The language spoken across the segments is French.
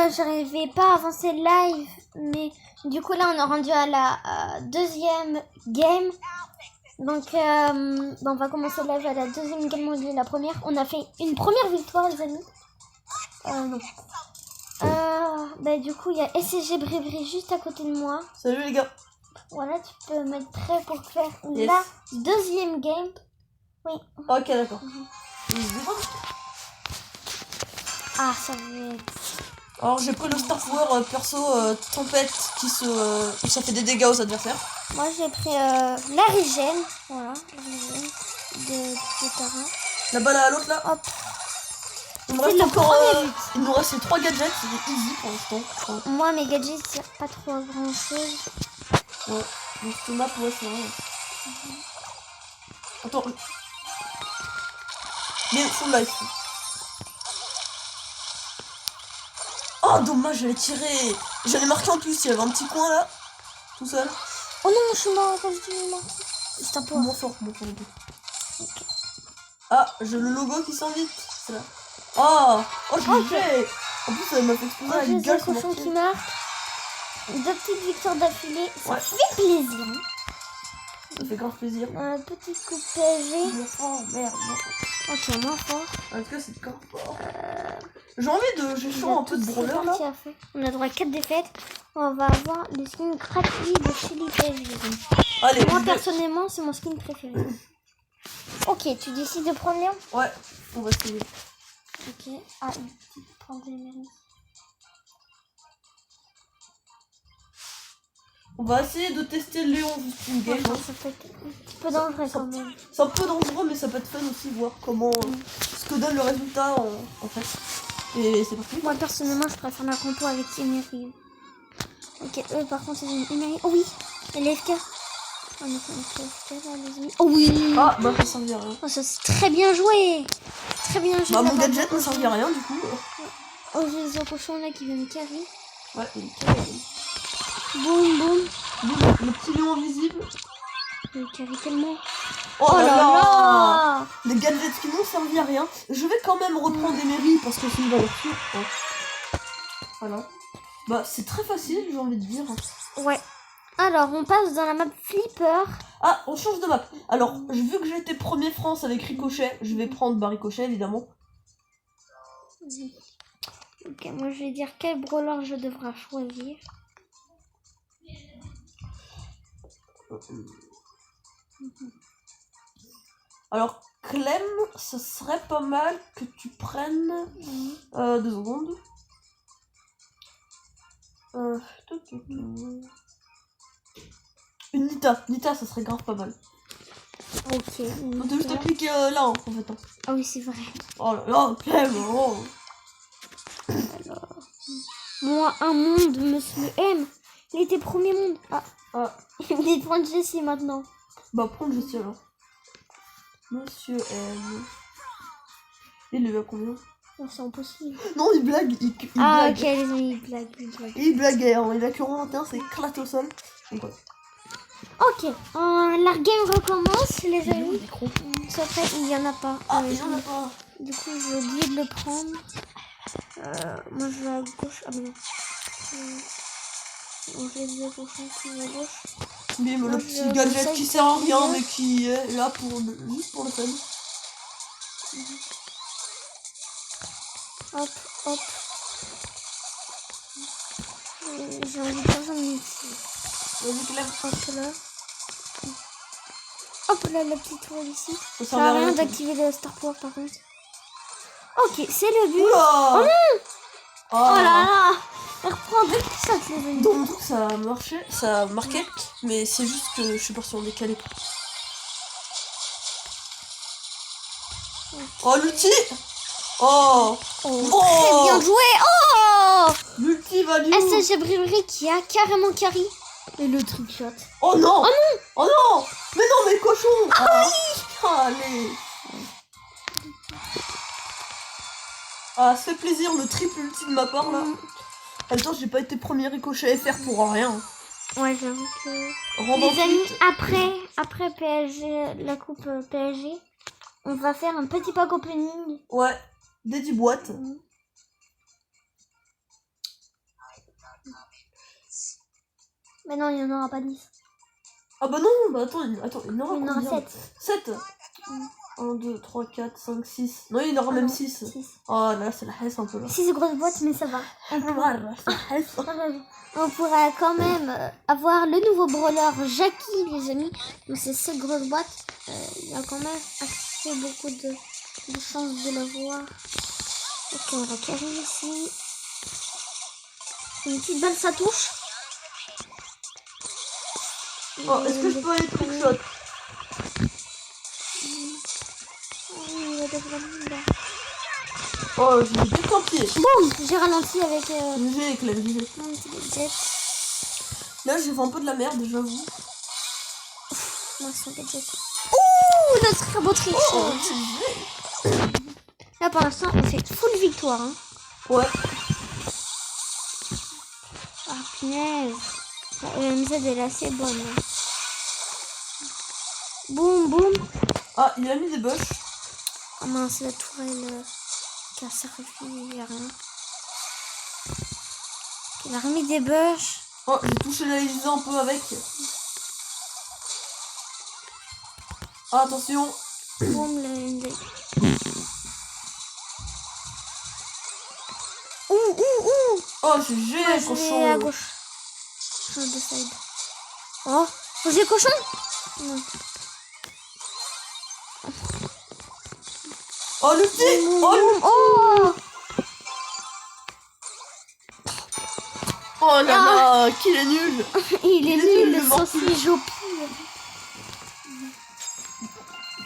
j'arrivais pas à avancer le live, mais du coup là on est rendu à la deuxième game. Donc on va commencer le live à la deuxième game au lieu de la première. On a fait une première victoire les amis. Non. Du coup il y a SCG Brébry juste à côté de moi. Salut les gars. Voilà, tu peux mettre prêt pour faire Yes. la deuxième game. Oui. Ok, d'accord. Ah, ça va être... Alors j'ai pris le Star Power perso tempête qui ça fait des dégâts aux adversaires. Moi j'ai pris la régène. Voilà, la régène de Tara. La balle à l'autre là. Hop. Il nous reste encore. Il nous reste 3 gadgets, c'est easy pour l'instant. Moi mes gadgets c'est pas trop grand chose. Ouais, donc cette map, ouais, c'est vrai. Attends. Mais full life. Oh, dommage, j'avais tiré. J'allais marquer en plus, il y avait un petit coin là. Tout seul. Oh non, je suis mort quand je dis mort. C'est un peu moins fort. Okay. Ah, j'ai le logo qui s'invite. C'est là. Oh, je l'ai fait. En plus, ça m'a fait exploser la gueule. Cochon qui marque. 2 petites victoires d'affilée. Ça fait plaisir. Ça fait grave plaisir. Un petit coup de PSG. Moins fort, merde. Ok, moins fort. En tout cas, c'est grave fort. J'ai envie de. J'ai chaud un peu de brawler là. On a droit à 4 défaites. On va avoir le skin Cracky de Chili PSG. Allez, moi, personnellement, c'est mon skin préféré. Ok, tu décides de prendre Léon? Ouais, on va essayer. Ok. Ah, une petite prendre des mérites. On va essayer de tester Léon juste une game. Ça peut être un petit peu dangereux quand même. C'est un peu dangereux, mais ça peut être fun aussi, voir comment ce que donne le résultat en fait. Et c'est parti. Moi personnellement, je préfère la compo avec Emery. Ok, eux par contre, c'est une Emery. Oh oui, et l'FK. Oh non, FK là, les amis. Oh oui. Ah, bah ça servit à rien. Oh, ça c'est très bien joué. Très bien joué. Bah mon gadget ne servit à rien du coup. Oh, j'ai le cochon là qui vient me carrer. Ouais, il est carré. Boum, boum. Le petit lion invisible. Il est carré tellement. Oh là là. Les gadgets qui n'ont servi à rien. Je vais quand même reprendre Emery parce que c'est une valeur sûre. Ouais. Voilà. Bah c'est très facile, j'ai envie de dire. Ouais. Alors, on passe dans la map Flipper. Ah, on change de map. Alors, vu que j'ai été premier France avec Ricochet, je vais prendre Ricochet évidemment. Ok, moi je vais dire quel brawler je devrais choisir. Alors, Clem, ce serait pas mal que tu prennes 2 secondes. Une Nita, ça serait grave pas mal. Ok. On juste à cliquer là en fait. Ah oui, c'est vrai. Oh là là, Clem, oh. Alors, moi, un monde, monsieur M. Il était premier monde. Ah. Il est prendre Jessie maintenant. Bah, prendre Jessie alors. Monsieur M. Il est à combien? Non, c'est impossible. Non, il blague. Il blague. Ok, les amis, il blague. Il blaguait, hein. Il a que 21, c'est éclaté au sol. Donc, ouais. Ok, la game recommence, les amis. Sauf que il y en a pas. Ah, il y en a pas. Du coup, j'ai oublié de le prendre. Moi, je vais à gauche. Ah, mais non. On fait le cochon qui va à gauche. Mais le petit gadget qui sert à rien, mais qui est là juste pour le fun. Hop, hop. J'ai envie de faire un ici. Vas-y, Clem. Hop là. Hop là, la petite toile ici. Ça sert à rien d'activer le Star Power par contre. Ok, c'est le but. Oula. Oh non. Oh là là. Reprendre ça, les amis. Donc ça a marché, ça a marqué, mais c'est juste que je suis parti en décalé. Oh l'ulti. Oh, très bien joué. Oh, l'ulti value. SCG Brébry qui a carrément carry. Et le trickshot. Oh non. Oh non. Oh non. Mais non, mais cochon. Ah oui. Allez. Ah, ça fait plaisir, le triple ulti de ma part là. Attends, j'ai pas été premier Ricochet FR pour rien. Ouais, j'avoue que... Les amis, après PSG, la coupe PSG, on va faire un petit pack opening. Ouais, des 10 boîtes. Mais non, il n'y en aura pas 10. Ah bah non, bah attends, il y en aura Il y en aura combien? 7. 7. 1, 2, 3, 4, 5, 6. Non, il y en aura même 6. 6. Oh là, c'est la haisse un peu là. 6 grosses boîtes, mais ça va. C'est la haisse. On pourra quand même avoir le nouveau brawler Jackie, les amis. Donc c'est cette grosse boîte. Il y a quand même assez beaucoup de chances de l'avoir. Ok, on va carrer ici. Une petite balle, ça touche. Oh, est-ce que je peux aller trickshot? Oh, j'ai des campiers. Boum, j'ai ralenti avec J'ai éclair, j'ai. mon petit gadget. Là, j'ai fait un peu de la merde, j'avoue. Moi, son gadget. Ouh, notre beau trick. Oh, Là, pour l'instant, on fait full victoire. Hein. ouais. Ah, punaise. La MZ, elle est assez bonne. Hein. Boum, boum. Ah, il a mis des bush. Ah mince, la tourelle qui a servi, il n'y a rien. Il a remis des bush. Oh, j'ai touché la Elisa un peu avec. Ah, attention. Boum, le MZ. Ouh. Oh, GG, Ah, je vais cochon. à gauche. Change de side. Oh, j'ai cochon. Non. Oh, le petit. Oh, le... Oh. Oh là là, qu'il est nul. Il est nul, le le sausage au pire.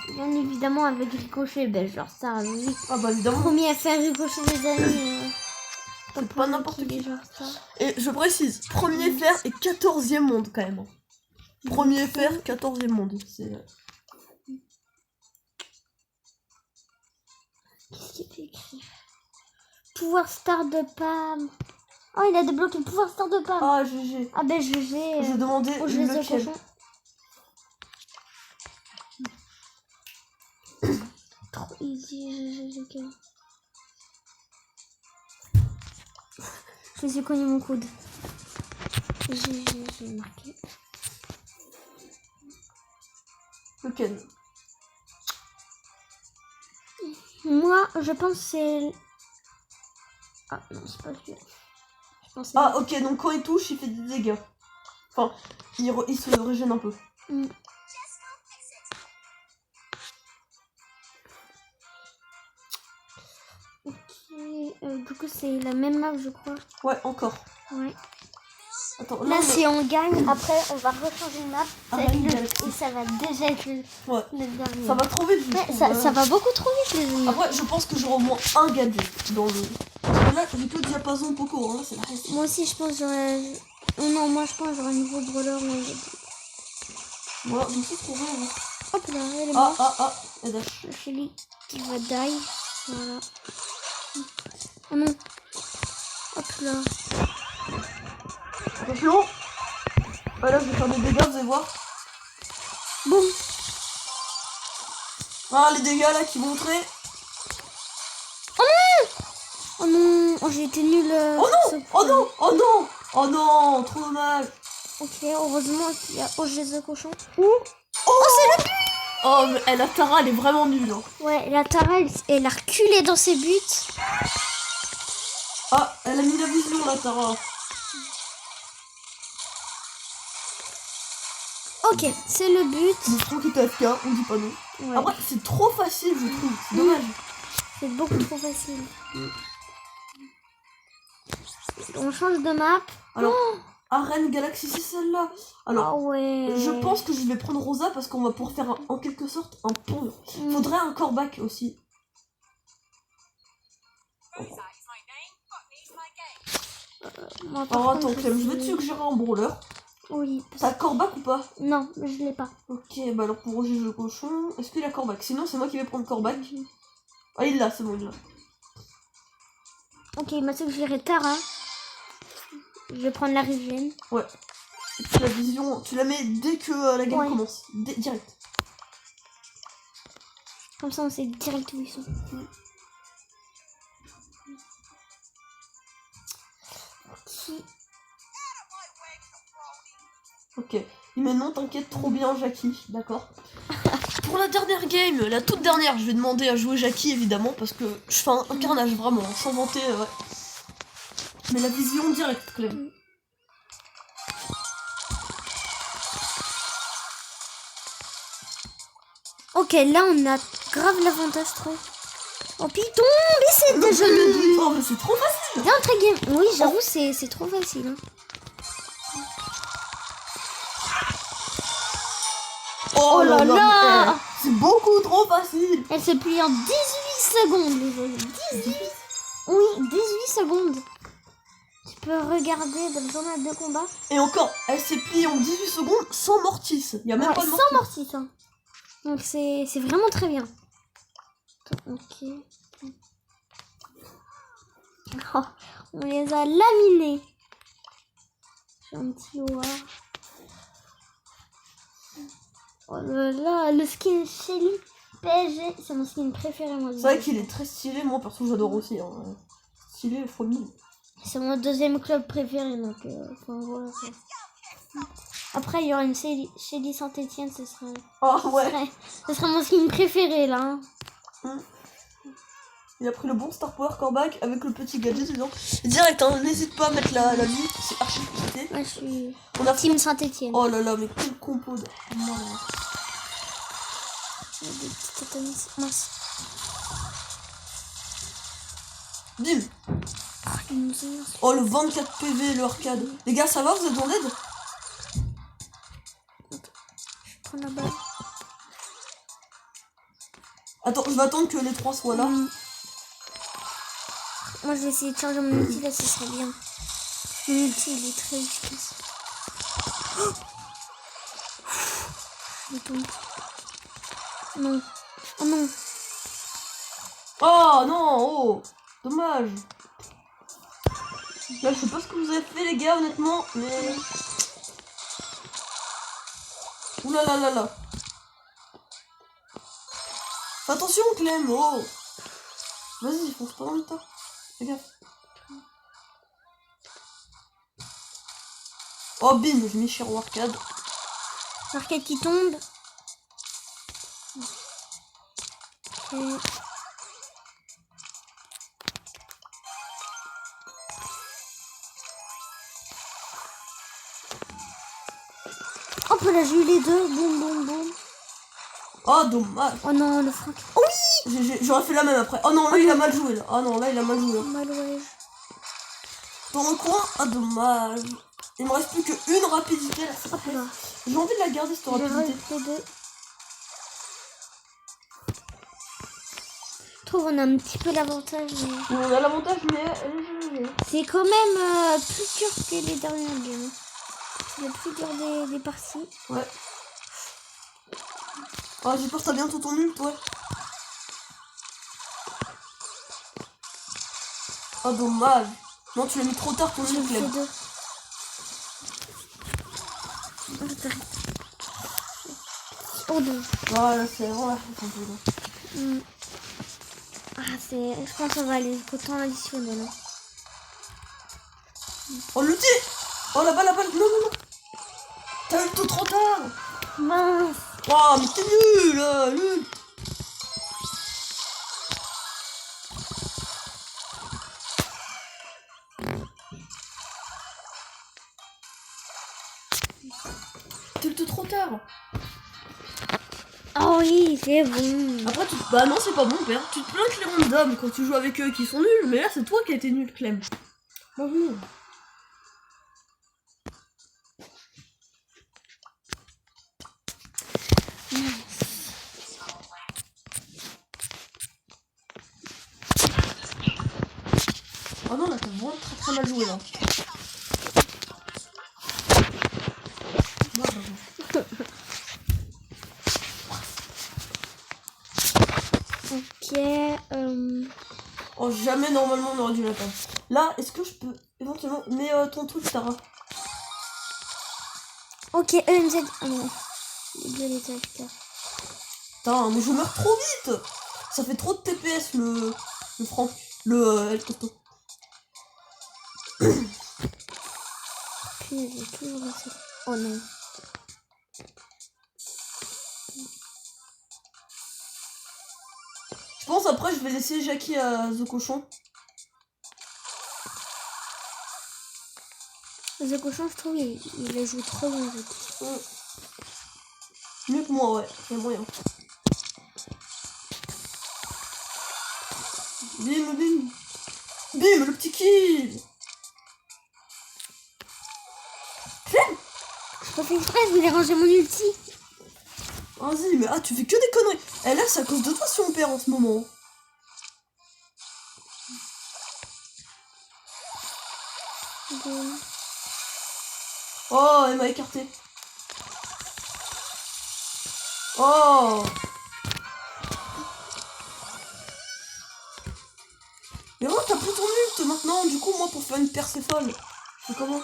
Bien évidemment, avec ricochet, ben genre ça, oui. Ah bah évidemment. Premier à faire ricochet, les amis. C'est pas n'importe qui. Genre ça. Et je précise, premier fer et 14e monde quand même. Premier fer, 14e monde. C'est... Qu'est-ce qu'il fait écrire? Pouvoir star de Pam. Oh, il a débloqué le pouvoir star de Pam. Ah, GG. Ah ben je vais. Je demandais Oh, je les ai lequel. cochons. Trop easy, lequel. Je me suis cogné mon coude. J'ai marqué. Lequel? Moi, je pense que c'est... Ah non, c'est pas celui-là. Je pense que c'est Ah, ok, donc quand il touche, il fait des dégâts. Enfin, il se régène un peu. Mm. Ok, du coup, c'est la même map, je crois. Ouais, encore. Ouais. Attends, Là, non, si on gagne, après, on va rechanger une map. Ça va Ah, être oui, et ça va déjà être ouais. le dernier. Ça va trop vite, je Ouais, trouve, ça va beaucoup trop vite, les amis. Après, je pense que j'aurai au moins un gadget dans le... Parce que là, j'ai que le diapason Poco, hein, c'est la reste. Moi aussi, je pense que j'aurais... Oh non, moi, je pense que j'aurai un nouveau brawler. Voilà, je me suis trouvé. Hein. Hop là, elle est Ah, morte. et dash. Le Shelly qui va die. Voilà. Oh non. Hop là. Attention. Ah, là, je vais faire des dégâts, vous allez voir. Boum. Ah, les dégâts là qui vont entrer. Oh non. Oh, j'ai été nulle. Oh non. Oh non. Oh non. Oh non, trop dommage. Ok, heureusement qu'il y a OG the cochon. Oh, c'est le but. Oh, mais la Tara, elle est vraiment nulle. Hein. Ouais, la Tara, elle a reculé dans ses buts. Ah, elle a mis la vision, la Tara. Ok, c'est le but. Le strong qui est AFK, on dit pas non. Ouais. Après, c'est trop facile, je trouve. C'est dommage. C'est beaucoup trop facile. On change de map. Alors, Arène Galaxy, c'est celle-là. Alors, Ah ouais. je pense que je vais prendre Rosa parce qu'on va pouvoir faire en quelque sorte un pont. Faudrait un coreback aussi. Moi, par Alors contre, attends, Clem, je vais te suggérer un brawler. Oui. T'as coreback ou pas? Non, je l'ai pas. Ok, bah alors pour Roger le cochon, est-ce qu'il a coreback? Sinon, c'est moi qui vais prendre coreback. Ah, il l'a, c'est bon, il l'a. Ok, il m'a suggéré Tara. Je vais prendre la Rivienne. Ouais. Et puis la vision, tu la mets dès que la game commence. Direct. Comme ça, on sait direct où ils sont. Ok. Mais non, t'inquiète trop bien, Jackie. D'accord. Pour la dernière game, la toute dernière, je vais demander à jouer Jackie, évidemment, parce que je fais un carnage, vraiment, sans vanter, ouais. Mais la vision directe, Clem. Ok, là, on a grave l'avantage trop. Oh, Python, mais c'est déjà le... Oh, mais c'est trop facile. Bien, très game. Oui, j'avoue, c'est trop facile. Hein. Oh là là. C'est beaucoup trop facile. Elle se plie en 18 secondes, les amis. 18. Oui, 18 secondes. Tu peux regarder dans le journal de combat. Et encore, elle s'est pliée en 18 secondes sans mortice. Il y a même pas de mortice. Sans mortice. Hein. Donc c'est vraiment très bien. Ok. Oh, on les a laminés. J'ai un petit loa. Oh là là, le skin Shelly PSG, c'est mon skin préféré moi. C'est vrai qu'il est très stylé, moi perso j'adore aussi. Hein. Stylé fois 1000. C'est mon deuxième club préféré donc voilà. Après il y aura une Shelly Saint-Etienne, ce serait. Ah ouais. Ce serait mon skin préféré là. Hein. Il a pris le bon Star Power Coreback avec le petit gadget dedans. Direct, hein, n'hésite pas à mettre la vie, c'est archi quitté. Ouais, je suis. On a Team Saint-Etienne. Oh là là, mais quel compo de. Des petites atomies. Mince. Bim. Oh le 24 PV, le arcade. Les gars, ça va, vous êtes dans l'aide? Je prends la balle. Attends, je vais attendre que les trois soient là. Moi je vais essayer de changer mon ulti là, ce serait bien. Mon ulti il est très efficace. Il tombe. Non. Oh non. Oh non, oh. Dommage. Là, je sais pas ce que vous avez fait, les gars, honnêtement, mais. Ouh là là là là. Fais attention, Clem, oh. Vas-y, fonce pas dans le tas. Fais gaffe. Oh, bim, j'ai mis Chiro Arcade. L'arcade qui tombe. Ok. Hop là, j'ai eu les deux. Boum, boum, boum. Oh, dommage. Oh non, le Franck. Oh oui. J'aurais fait la même après. Oh non, là, il a mal joué, là. Oh non, là, il a mal joué. Mal, ouais. Dans le coin, ah, dommage. Il me reste plus qu'une rapidité, là. Hop là. J'ai envie de la garder, cette rapidité. Les deux. Je trouve on a un petit peu l'avantage. Mais... On a l'avantage, mais c'est quand même plus dur que les dernières games. C'est le plus dur des parties. Ouais. Oh, j'ai peur que t'as bientôt ton ult, ouais. Oh, dommage. Non, tu l'as mis trop tard ton ult, Clem. Oh non. Voilà, c'est vraiment la faute un peu là. Ah, c'est. Je pense qu'on va aller jusqu'au temps additionnel. Oh, l'ulti. Oh, la balle. Non, non, non. T'as ult trop tard. Mince. Oh, mais t'es nul, nul. T'as ult trop tard. Oh oui, c'est bon. Après, bah non, c'est pas bon, père. Tu te plains que les randoms quand tu joues avec eux qui sont nuls, mais là, c'est toi qui as été nul, Clem. Bonjour. Oh non, là, t'as vraiment très mal joué, là. Ok. Oh, jamais normalement on aurait dû l'attendre. Là, est-ce que je peux éventuellement. Mais ton truc, Sarah. Ok, EMZ. Oh non. Les attaques. Putain, mais je meurs trop vite. Ça fait trop de TPS le Franck. Le El Costo. Punaise, j'ai toujours lancé. Oh non. après je vais laisser Jackie à The Cochon. The Cochon, je trouve, il a joué trop bien. Mieux que moi, ouais, il y a moyen. Bim, bim. Bim, le petit kill. Clem. Je pas fait exprès, je voulais ranger mon ulti. Vas-y, mais tu fais que des conneries. Eh là, c'est à cause de toi si on perd en ce moment. Oh, elle m'a écarté. Oh. Mais oh, t'as pris ton ult maintenant. Du coup, moi, pour faire une percée folle, je fais comment?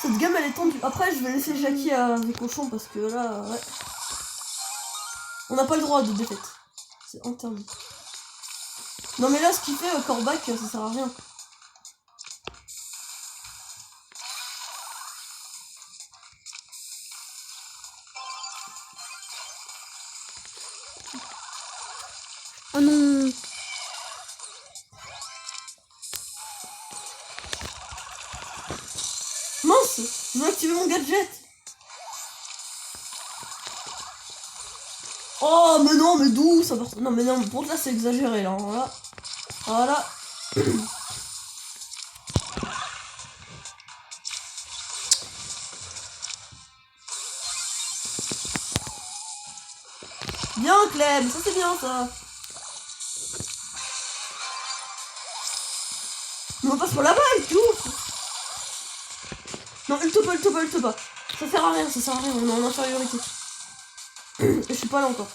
Cette gamme, elle est tendue. Après, je vais laisser Jackie à des cochons parce que là, ouais. On n'a pas le droit de défaite. C'est interdit. Non, mais là, ce qu'il fait, Corbac, ça sert à rien. Oh non. Mince, je veux activer mon gadget. Oh, mais non, mais d'où ça part? Non, mais non, pour là, c'est exagéré, là. Voilà. Voilà. Bien, Clem, ça c'est bien, ça. Mais on passe pour la balle, tout. Non, ult pas. Ça sert à rien, on est en infériorité. Et je suis pas là encore.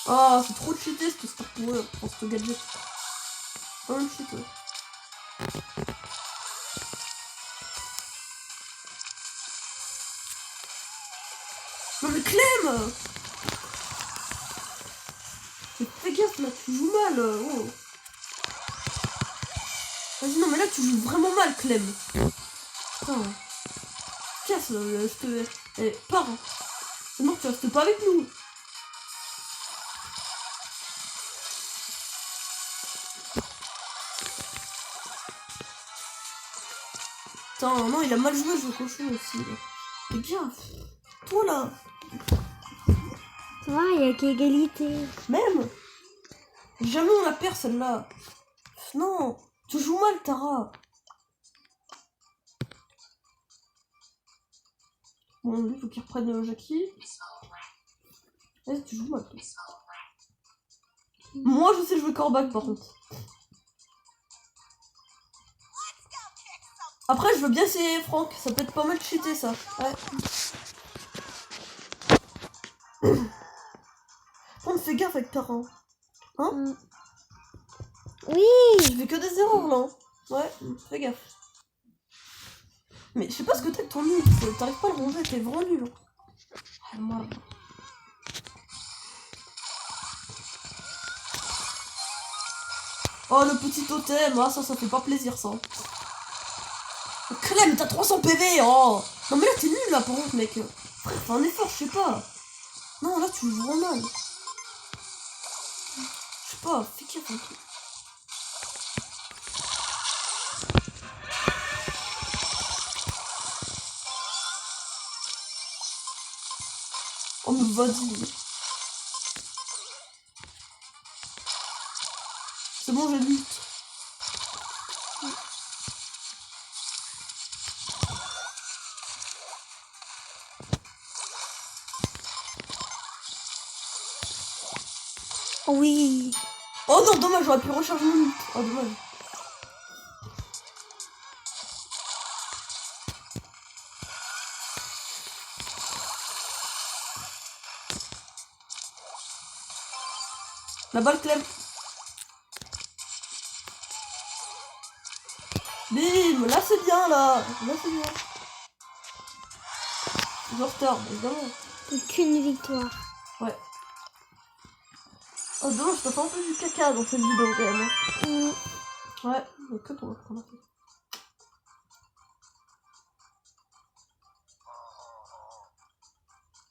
Ah, c'est trop cheaté ce Star Power pour ce gadget. Oh, le cheat, ouais. Non mais Clem! Fais gaffe là, tu joues mal, oh. Vas-y, non mais là tu joues vraiment mal, Clem. Putain. Casse là, je te... Eh, pars. Sinon tu restes pas avec nous. Putain, non, il a mal joué, je cochon aussi. Fais gaffe. Toi là. Ça va, il y a qu'égalité. Même. Jamais on la perd celle-là. Non, tu joues mal, Tara. Bon, lui, faut qu'il reprenne Jackie. Tu joues mal, toi. Moi, je sais jouer Corbac, par contre. Après, je veux bien essayer Franck. Ça peut être pas mal cheaté, ça. Ouais. On fait gaffe avec Tara. Hein? Oui. Je fais que des erreurs, là. Ouais, fais gaffe. Mais je sais pas ce que t'as avec ton nul. T'arrives pas à le ranger, t'es vraiment nul. Ah, moi. Oh, le petit totem. Ah, ça fait pas plaisir, ça. Clem, t'as 300 PV, oh. Non, mais là, t'es nul, là, par contre, mec. Frère, fais un effort, je sais pas. Non, là, tu joues vraiment mal. Je sais pas, fais gaffe un truc. Oh, mais vas-y. C'est bon, j'ai lutte. Oui. Oh non, dommage, j'aurais pu recharger mon lutte. Oh, dommage. La balle, Clem. Bim, là c'est bien là. Là c'est bien. Je retard, évidemment. Aucune victoire. Ouais. Oh dommage, je te fais un peu du caca dans cette vidéo quand même. Ouais, mais que pour le fait.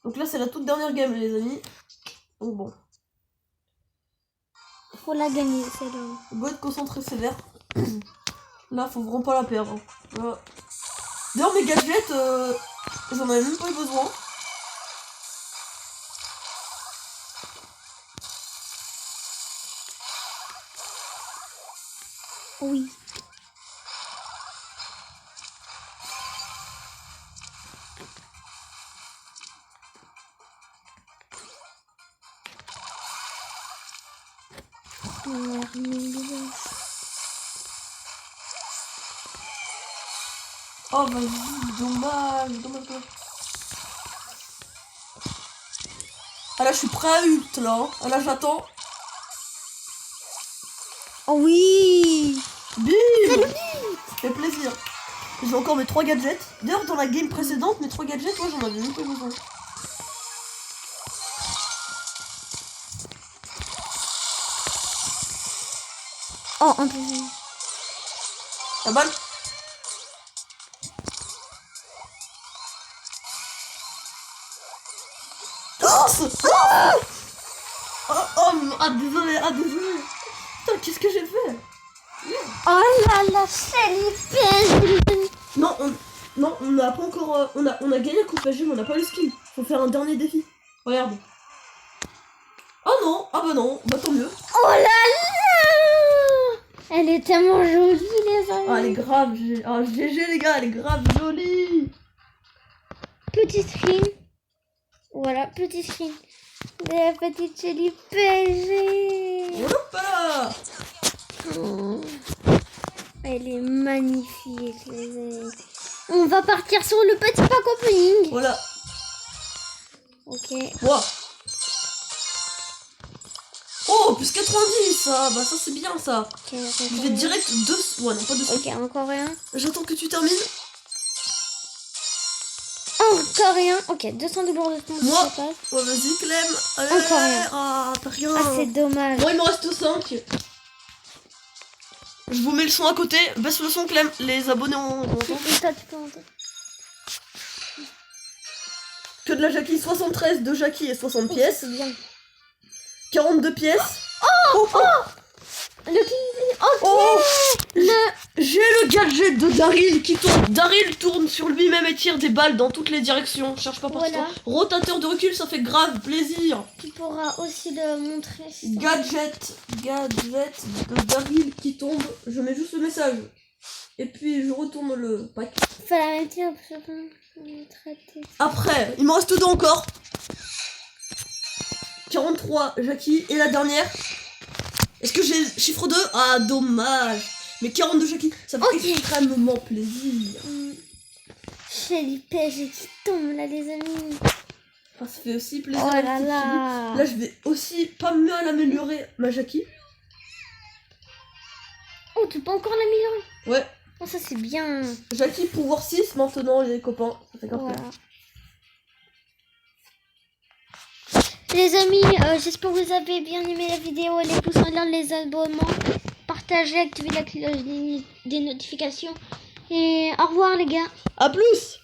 Donc là c'est la toute dernière game les amis. Donc bon. Faut la gagner, c'est là. Go être concentré sévère. Là faut vraiment pas la perdre. Voilà. D'ailleurs mes gadgets, j'en avais même pas eu besoin. Oui. Oh vas-y, dommage, dommage. Ah là je suis prêt à ult là. Hein. Ah là j'attends. Oh oui. Bim. C'est le but. Ça fait plaisir. J'ai encore mes 3 gadgets. D'ailleurs dans la game précédente, mes 3 gadgets, moi j'en avais même pas besoin. Oh, un peu. La balle. Ah désolé, Putain, qu'est-ce que j'ai fait? Oh là là, c'est Non, on n'a pas encore... on a gagné la coupe PG, mais on n'a pas le skill. Faut faire un dernier défi. Regarde. Oh non, ah bah non, bah tant mieux. Oh là là. Elle est tellement jolie, les amis. Ah, elle est grave, GG les gars, elle est grave jolie. Petit screen. Voilà, petit screen. La petite jolie PG. Hoppa. Elle est magnifique, les amis. On va partir sur le petit pack opening. Voilà. Ok. Wow. Oh, plus 90, ça. Bah ça c'est bien ça. Ok, Je vais direct 2... Ouais, non, pas 2. Ok, encore rien. J'attends que tu termines. Encore rien. Ok, 200 doublons de ton Moi. total. Ouais, vas-y, Clem. Allez. Encore rien. Ah, t'as rien. Ah, c'est dommage. Bon, il m'en reste 5. Je vous mets le son à côté. Baisse le son, Clem. Les abonnés ont... Et toi, tu peux monter. Que de la Jackie. 73 de Jackie et 60 Oh, pièces. c'est bien. 42 pièces. Oh, le king. Ok. Oh. Le... J'ai le gadget de Daryl qui tourne. Daryl tourne sur lui-même et tire des balles dans toutes les directions. Cherche pas pour Voilà. toi. Rotateur de recul, ça fait grave plaisir. Tu pourras aussi le montrer. si t'as- Gadget de Daryl qui tombe. Je mets juste le message. Et puis je retourne le pack. Faut la mettre un peu. Traiter. Après, il m'en reste 2 encore. 43 Jackie et la dernière. Est-ce que j'ai chiffre 2? Ah dommage. Mais 42 Jackie, ça fait Ok. extrêmement plaisir. Chez l'IPG qui tombe là, les amis. Enfin, ça fait aussi plaisir. Oh avec là cette là. fille. Là je vais aussi pas mal améliorer ma Jackie. Oh, tu peux encore l'améliorer. Ouais. Oh, ça c'est bien. Jackie pouvoir 6 maintenant les copains. Ça fait grave Voilà. plaisir. Les amis, j'espère que vous avez bien aimé la vidéo. Les pouces en l'air, les abonnements. Partagez, activez la cloche des notifications. Et au revoir les gars. A plus.